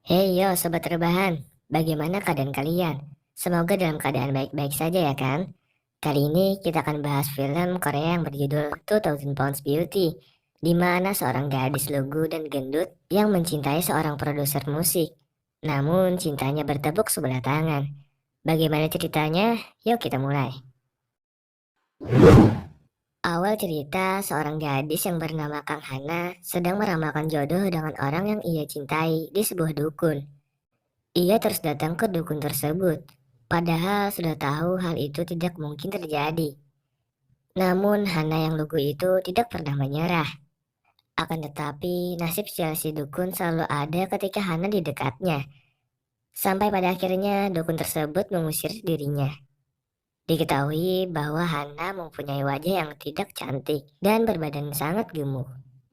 Hey yo sobat rebahan, bagaimana keadaan kalian? Semoga dalam keadaan baik-baik saja ya kan? Kali ini kita akan bahas film Korea yang berjudul 2000 Pounds Beauty, di mana seorang gadis lugu dan gendut yang mencintai seorang produser musik. Namun cintanya bertepuk sebelah tangan. Bagaimana ceritanya? Yuk kita mulai. Awal cerita, seorang gadis yang bernama Kang Hana sedang meramalkan jodoh dengan orang yang ia cintai di sebuah dukun. Ia terus datang ke dukun tersebut, padahal sudah tahu hal itu tidak mungkin terjadi. Namun Hana yang lugu itu tidak pernah menyerah. Akan tetapi nasib sial si dukun selalu ada ketika Hana di dekatnya. Sampai pada akhirnya dukun tersebut mengusir dirinya. Diketahui bahwa Hana mempunyai wajah yang tidak cantik dan berbadan sangat gemuk.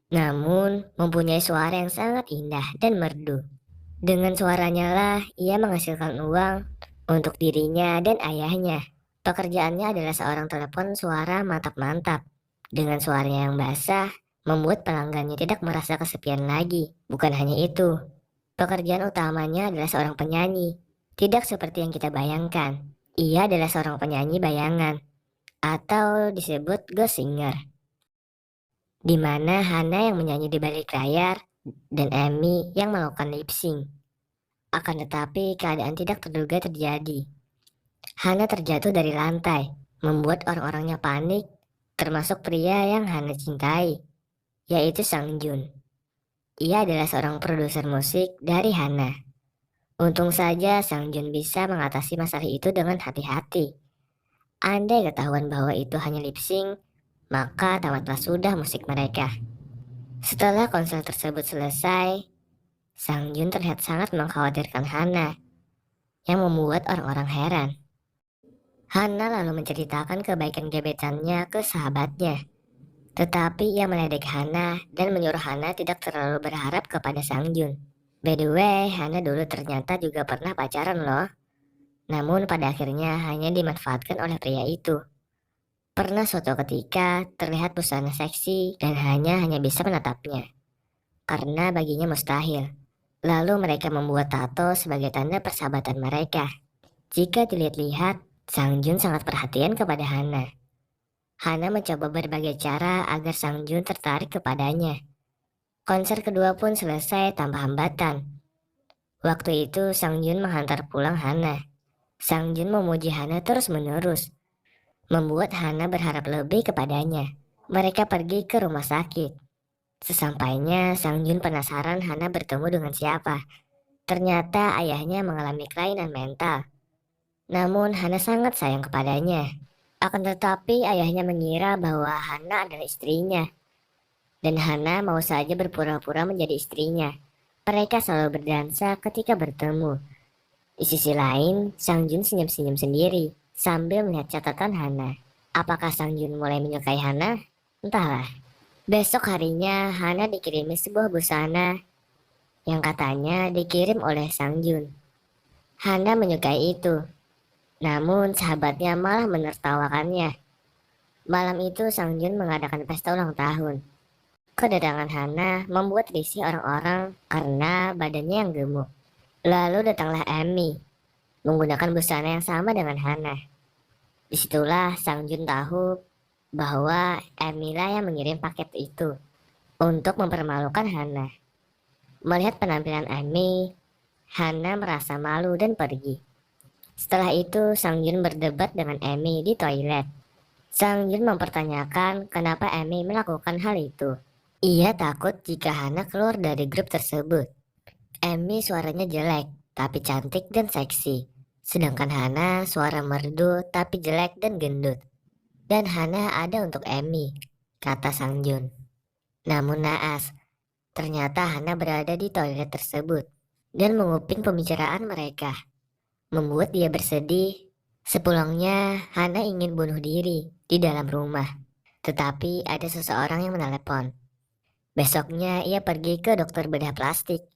Namun mempunyai suara yang sangat indah dan merdu. Dengan suaranya lah ia menghasilkan uang untuk dirinya dan ayahnya. Pekerjaannya adalah seorang telepon suara mantap-mantap. Dengan suaranya yang basah, membuat pelanggannya tidak merasa kesepian lagi. Bukan hanya itu, pekerjaan utamanya adalah seorang penyanyi. Tidak seperti yang kita bayangkan. Ia adalah seorang penyanyi bayangan, atau disebut ghost singer, di mana Hana yang menyanyi di balik layar dan Amy yang melakukan lip sync. Akan tetapi keadaan tidak terduga terjadi. Hana terjatuh dari lantai, membuat orang-orangnya panik, termasuk pria yang Hana cintai, yaitu Sang Jun. Ia adalah seorang produser musik dari Hana. Untung saja Sang Jun bisa mengatasi masalah itu dengan hati-hati. Andai ketahuan bahwa itu hanya lip sync, maka tamatlah sudah musik mereka. Setelah konser tersebut selesai, Sang Jun terlihat sangat mengkhawatirkan Hana, yang membuat orang-orang heran. Hana lalu menceritakan kebaikan gebetannya ke sahabatnya. Tetapi ia meledek Hana dan menyuruh Hana tidak terlalu berharap kepada Sang Jun. By the way, Hana dulu ternyata juga pernah pacaran loh. Namun pada akhirnya hanya dimanfaatkan oleh pria itu. Pernah suatu ketika terlihat busana seksi dan hanya bisa menatapnya. Karena baginya mustahil. Lalu mereka membuat tato sebagai tanda persahabatan mereka. Jika dilihat-lihat, Sang Jun sangat perhatian kepada Hana. Hana mencoba berbagai cara agar Sang Jun tertarik kepadanya. Konser kedua pun selesai tanpa hambatan. Waktu itu Sang Jun menghantar pulang Hana. Sang Jun memuji Hana terus-menerus, membuat Hana berharap lebih kepadanya. Mereka pergi ke rumah sakit. Sesampainya Sang Jun penasaran Hana bertemu dengan siapa. Ternyata ayahnya mengalami kelainan mental. Namun Hana sangat sayang kepadanya. Akan tetapi ayahnya mengira bahwa Hana adalah istrinya. Dan Hana mau saja berpura-pura menjadi istrinya. Mereka selalu berdansa ketika bertemu. Di sisi lain, Sang Jun senyum-senyum sendiri sambil melihat catatan Hana. Apakah Sang Jun mulai menyukai Hana? Entahlah. Besok harinya Hana dikirimi sebuah busana yang katanya dikirim oleh Sang Jun. Hana menyukai itu. Namun sahabatnya malah menertawakannya. Malam itu Sang Jun mengadakan pesta ulang tahun. Kedatangan Hana membuat risih orang-orang karena badannya yang gemuk. Lalu datanglah Amy menggunakan busana yang sama dengan Hana. Disitulah Sang Jun tahu bahwa Amy lah yang mengirim paket itu untuk mempermalukan Hana. Melihat penampilan Amy, Hana merasa malu dan pergi. Setelah itu Sang Jun berdebat dengan Amy di toilet. Sang Jun mempertanyakan kenapa Amy melakukan hal itu. Ia takut jika Hana keluar dari grup tersebut. Amy suaranya jelek, tapi cantik dan seksi. Sedangkan Hana suara merdu, tapi jelek dan gendut. Dan Hana ada untuk Amy, kata Sang Jun. Namun naas, ternyata Hana berada di toilet tersebut dan menguping pembicaraan mereka. Membuat dia bersedih. Sepulangnya, Hana ingin bunuh diri di dalam rumah. Tetapi ada seseorang yang menelepon. Besoknya ia pergi ke dokter bedah plastik.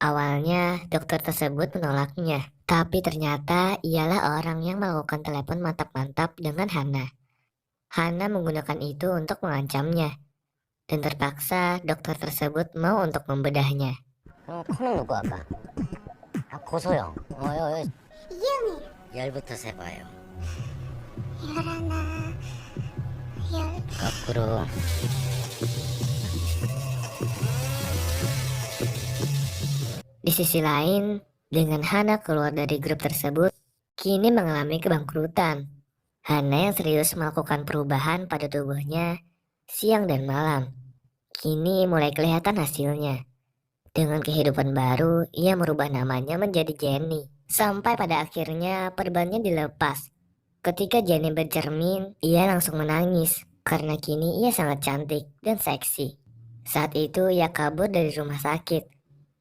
Awalnya dokter tersebut menolaknya, tapi ternyata ialah orang yang melakukan telepon mantap-mantap dengan Hana. Hana menggunakan itu untuk mengancamnya, dan terpaksa dokter tersebut mau untuk membedahnya. 코는 놓고 할까? 아, 고소영. 이영이 열부터 세봐요. 열하나 열 거꾸로. Di sisi lain, dengan Hana keluar dari grup tersebut, kini mengalami kebangkrutan. Hana yang serius melakukan perubahan pada tubuhnya siang dan malam, kini mulai kelihatan hasilnya. Dengan kehidupan baru, ia merubah namanya menjadi Jenny. Sampai pada akhirnya perbannya dilepas. Ketika Jenny bercermin, ia langsung menangis karena kini ia sangat cantik dan seksi. Saat itu ia kabur dari rumah sakit.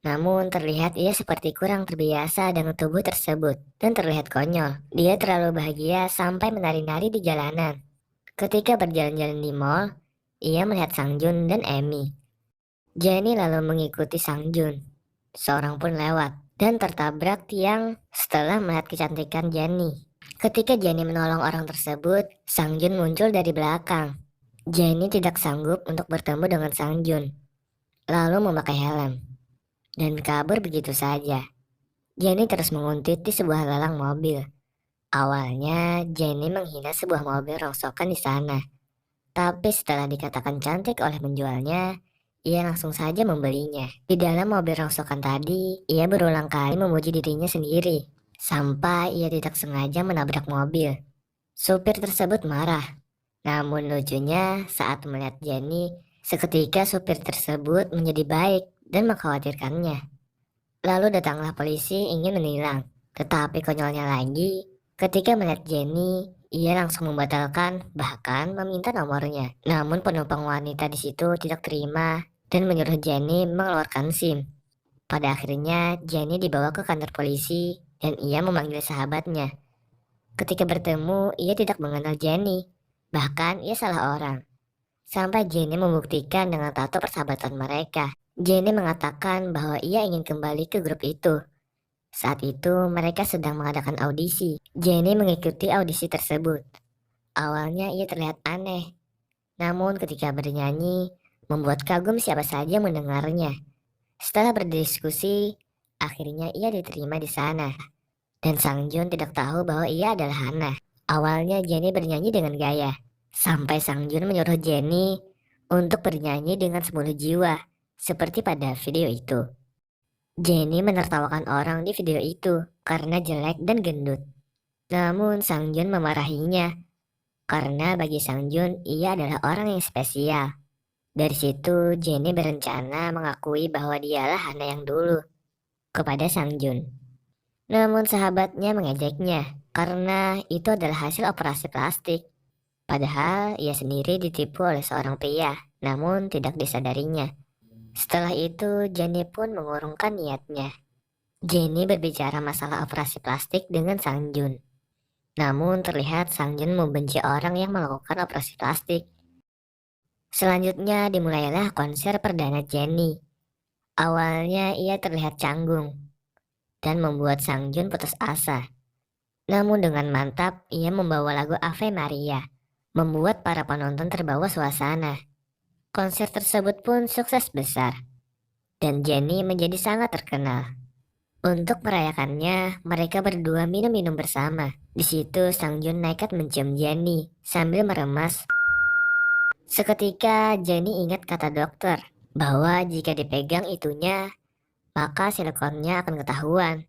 Namun terlihat ia seperti kurang terbiasa dengan tubuh tersebut dan terlihat konyol. Dia terlalu bahagia sampai menari-nari di jalanan. Ketika berjalan-jalan di mall, ia melihat Sang Jun dan Amy. Jenny lalu mengikuti Sang Jun. Seorang pun lewat dan tertabrak tiang setelah melihat kecantikan Jenny. Ketika Jenny menolong orang tersebut, Sang Jun muncul dari belakang. Jenny tidak sanggup untuk bertemu dengan Sang Jun, lalu memakai helm dan kabur begitu saja. Jenny terus menguntit di sebuah lelang mobil. Awalnya Jenny menghina sebuah mobil rongsokan di sana, tapi setelah dikatakan cantik oleh penjualnya, ia langsung saja membelinya. Di dalam mobil rongsokan tadi, ia berulang kali memuji dirinya sendiri, sampai ia tidak sengaja menabrak mobil. Supir tersebut marah. Namun lucunya saat melihat Jenny, seketika supir tersebut menjadi baik dan mengkhawatirkannya. Lalu datanglah polisi ingin menilang. Tetapi konyolnya lagi, ketika melihat Jenny, ia langsung membatalkan, bahkan meminta nomornya. Namun penumpang wanita di situ tidak terima dan menyuruh Jenny mengeluarkan SIM. Pada akhirnya, Jenny dibawa ke kantor polisi dan ia memanggil sahabatnya. Ketika bertemu, ia tidak mengenal Jenny. Bahkan ia salah orang. Sampai Jenny membuktikan dengan tato persahabatan mereka. Jenny mengatakan bahwa ia ingin kembali ke grup itu. Saat itu mereka sedang mengadakan audisi. Jenny mengikuti audisi tersebut. Awalnya ia terlihat aneh. Namun ketika bernyanyi, membuat kagum siapa saja mendengarnya. Setelah berdiskusi, akhirnya ia diterima di sana. Dan Sang Jun tidak tahu bahwa ia adalah Hana. Awalnya Jenny bernyanyi dengan gaya, sampai Sang Jun menyuruh Jenny untuk bernyanyi dengan sepenuh jiwa, seperti pada video itu. Jenny menertawakan orang di video itu karena jelek dan gendut. Namun Sang Jun memarahinya, karena bagi Sang Jun ia adalah orang yang spesial. Dari situ Jenny berencana mengakui bahwa dialah Hana yang dulu kepada Sang Jun. Namun sahabatnya mengejeknya karena itu adalah hasil operasi plastik. Padahal ia sendiri ditipu oleh seorang pria, namun tidak disadarinya. Setelah itu Jenny pun mengurungkan niatnya. Jenny berbicara masalah operasi plastik dengan Sang Jun. Namun terlihat Sang Jun membenci orang yang melakukan operasi plastik. Selanjutnya dimulailah konser perdana Jenny. Awalnya ia terlihat canggung dan membuat Sang Jun putus asa. Namun dengan mantap ia membawa lagu Ave Maria, membuat para penonton terbawa suasana. Konser tersebut pun sukses besar, dan Jenny menjadi sangat terkenal. Untuk merayakannya, mereka berdua minum-minum bersama. Di situ Sang Jun nekat mencium Jenny sambil meremas. Seketika Jenny ingat kata dokter bahwa jika dipegang itunya, maka silikonnya akan ketahuan.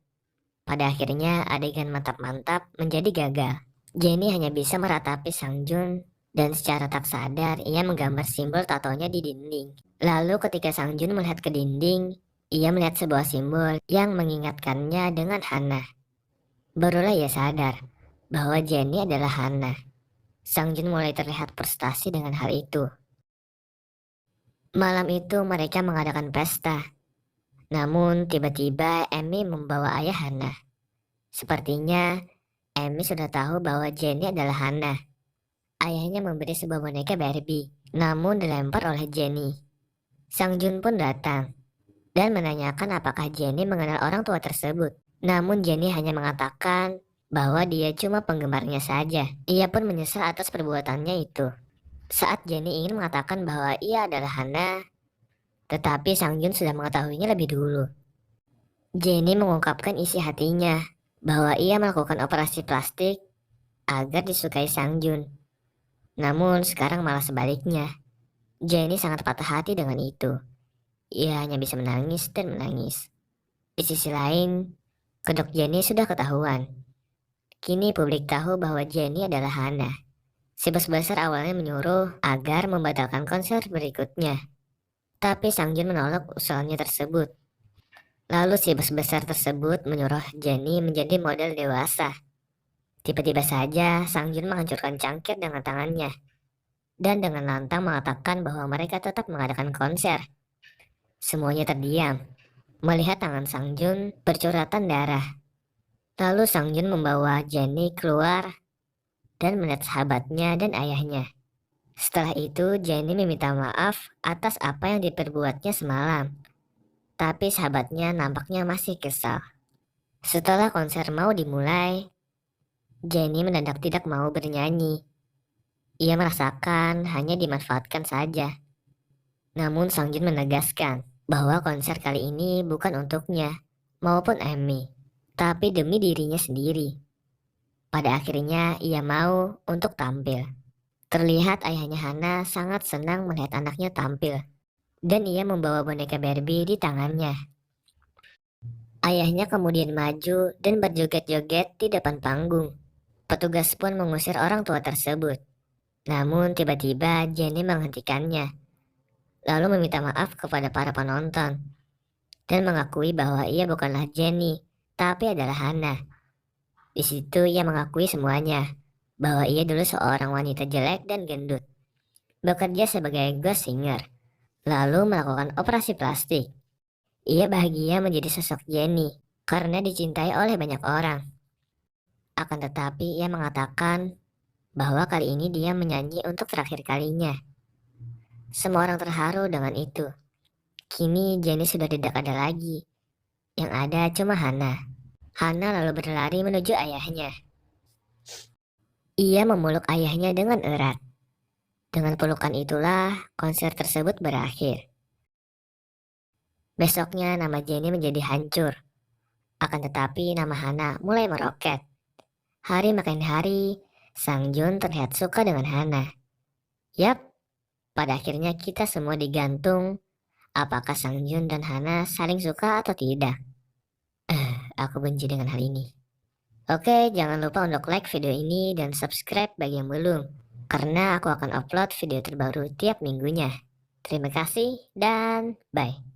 Pada akhirnya adegan mantap-mantap menjadi gagal. Jenny hanya bisa meratapi Sang Jun dan secara tak sadar ia menggambar simbol tatonya di dinding. Lalu ketika Sang Jun melihat ke dinding, ia melihat sebuah simbol yang mengingatkannya dengan Hana. Barulah ia sadar bahwa Jenny adalah Hana. Sang Jun mulai terlihat frustasi dengan hal itu. Malam itu mereka mengadakan pesta. Namun tiba-tiba Amy membawa ayah Hana. Sepertinya Amy sudah tahu bahwa Jenny adalah Hana. Ayahnya memberi sebuah boneka Barbie, namun dilempar oleh Jenny. Sang Jun pun datang dan menanyakan apakah Jenny mengenal orang tua tersebut. Namun Jenny hanya mengatakan bahwa dia cuma penggemarnya saja. Ia pun menyesal atas perbuatannya itu. Saat Jenny ingin mengatakan bahwa ia adalah Hana, tetapi Sang Jun sudah mengetahuinya lebih dulu. Jennie mengungkapkan isi hatinya bahwa ia melakukan operasi plastik agar disukai Sang Jun. Namun sekarang malah sebaliknya. Jennie sangat patah hati dengan itu. Ia hanya bisa menangis dan menangis. Di sisi lain, kedok Jennie sudah ketahuan. Kini publik tahu bahwa Jennie adalah Hana. Si bos besar awalnya menyuruh agar membatalkan konser berikutnya. Tapi Sang Jun menolak usulannya tersebut. Lalu si bos besar tersebut menyuruh Jennie menjadi model dewasa. Tiba-tiba saja Sang Jun menghancurkan cangkir dengan tangannya. Dan dengan lantang mengatakan bahwa mereka tetap mengadakan konser. Semuanya terdiam, melihat tangan Sang Jun bercuratan darah. Lalu Sang Jun membawa Jennie keluar dan melihat sahabatnya dan ayahnya. Setelah itu Jennie meminta maaf atas apa yang diperbuatnya semalam. Tapi sahabatnya nampaknya masih kesal. Setelah konser mau dimulai, Jennie mendadak tidak mau bernyanyi. Ia merasakan hanya dimanfaatkan saja. Namun Sang Jun menegaskan bahwa konser kali ini bukan untuknya maupun Amy, tapi demi dirinya sendiri. Pada akhirnya ia mau untuk tampil. Terlihat ayahnya Hana sangat senang melihat anaknya tampil. Dan ia membawa boneka Barbie di tangannya. Ayahnya kemudian maju dan berjoget-joget di depan panggung. Petugas pun mengusir orang tua tersebut. Namun tiba-tiba Jennie menghentikannya. Lalu meminta maaf kepada para penonton. Dan mengakui bahwa ia bukanlah Jennie, tapi adalah Hana. Di situ ia mengakui semuanya. Bahwa ia dulu seorang wanita jelek dan gendut. Bekerja sebagai ghost singer. Lalu melakukan operasi plastik. Ia bahagia menjadi sosok Jennie karena dicintai oleh banyak orang. Akan tetapi ia mengatakan bahwa kali ini dia menyanyi untuk terakhir kalinya. Semua orang terharu dengan itu. Kini Jennie sudah tidak ada lagi. Yang ada cuma Hana. Hana lalu berlari menuju ayahnya. Ia memeluk ayahnya dengan erat. Dengan pelukan itulah konser tersebut berakhir. Besoknya nama Jennie menjadi hancur. Akan tetapi nama Hana mulai meroket. Hari makin hari, Sang Jun terlihat suka dengan Hana. Yap, pada akhirnya kita semua digantung. Apakah Sang Jun dan Hana saling suka atau tidak? Aku benci dengan hal ini. Oke, jangan lupa untuk like video ini dan subscribe bagi yang belum. Karena aku akan upload video terbaru tiap minggunya. Terima kasih dan bye.